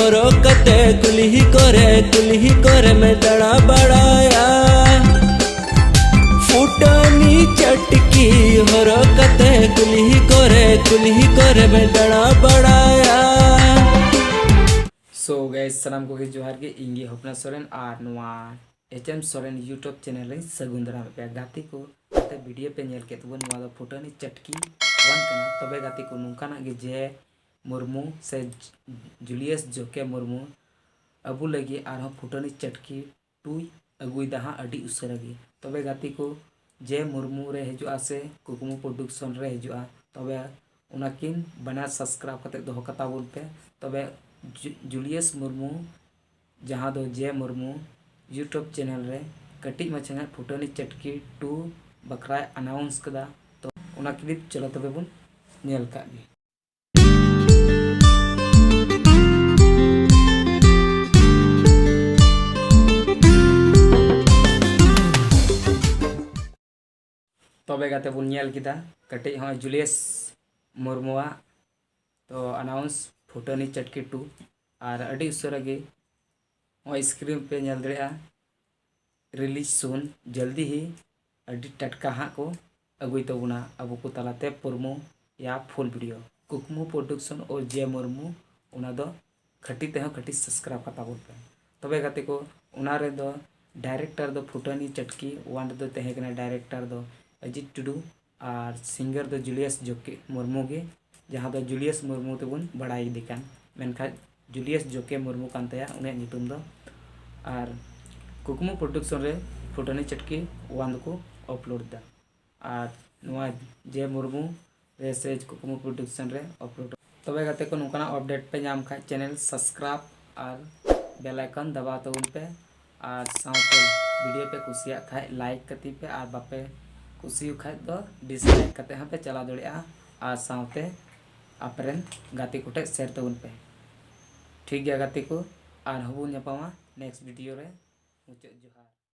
हरोकते कुल्ही करे में दड़ा बड़ाया फुटानी चटकी हरोकते कुल्ही करे में दड़ा बड़ाया। सो गाइस सलाम को जोहार के इंगे हपना सोरेन और नवा एचएम सोरेन यूट्यूब चैनल रे सगुन दाराम पे गाती को ते वीडियो पे नेल के तबन नवा दो फुटानी चटकी वन कना तबे गाती को नुकाना गे जे मुर्मू से जुलियस जोके मुर्मू अबू लगी और फुटानी चटकी टुई अगुई दहा अडी उसरगी तबे गाती को जे मुर्मू रे हजुआ से कुकमू प्रोडक्शन रे हजुआ तबे उनाकिन बना सब्सक्राइब करते दोहो कता बोल पे तबे जुलियस मुर्मू जहाँ दो जे मुर्मू यूट्यूब चैनल रे कटी मछंगा फुटानी चटकी 2 बकरा अनाउंस कदा तो उना क्लिप चलो तबे बुन नेल का गे। तबे गाते बुन नेल किदा कटी हाँ जुलियस मुर्मुआ तो अनाउंस फुटानी चटकी 2 और अड़ी उसरगे स्क्रीन पे नेल दरेआ रिलीज सुन जल्दी ही अड़ी टटका हाँ को अगुई तबुना अब को तलाते पुरमो या फुल वीडियो कुकमू प्रोडक्शन और जे मुर्मू उना दो खटी ते खटी सब्सक्राइब करता बोल पे तबे गाते को उना रे दो डायरेक्टर दो फुटानी चटकी वन दो तहे कना डायरेक्टर दो अजित टुडू और सिंगर दो जुलियस जोके मुर्मू गे जहाँ दो जुलियस मुर्मू तेबुन बड़ाई दिकान मेनखा जुलियस जोके मुर्मू कान तया उन्हें नितुम दो और कुकमू प्रोडक्शन रे फुटानी चटकी वन को अपलोड दा और नुआ जे मुर्मू रे से कुकमू प्रोडक्शन रे अपलोड तबे गाते को नुकाना अपडेट पे नाम खा चैनल सब्सक्राइब और बेल आइकन दबा तो उन पे और साउंड वीडियो पे कुसिया खाए लाइक कती पे और बापे कुसी खाए तो डिसलाइक करते हैं पे चला दड़िया और साउते अपरेन गाती कोटे शेयर तो उन पे ठीक गया गाती को और हबू नेक्स्ट वीडियो रे मुझे जोहार।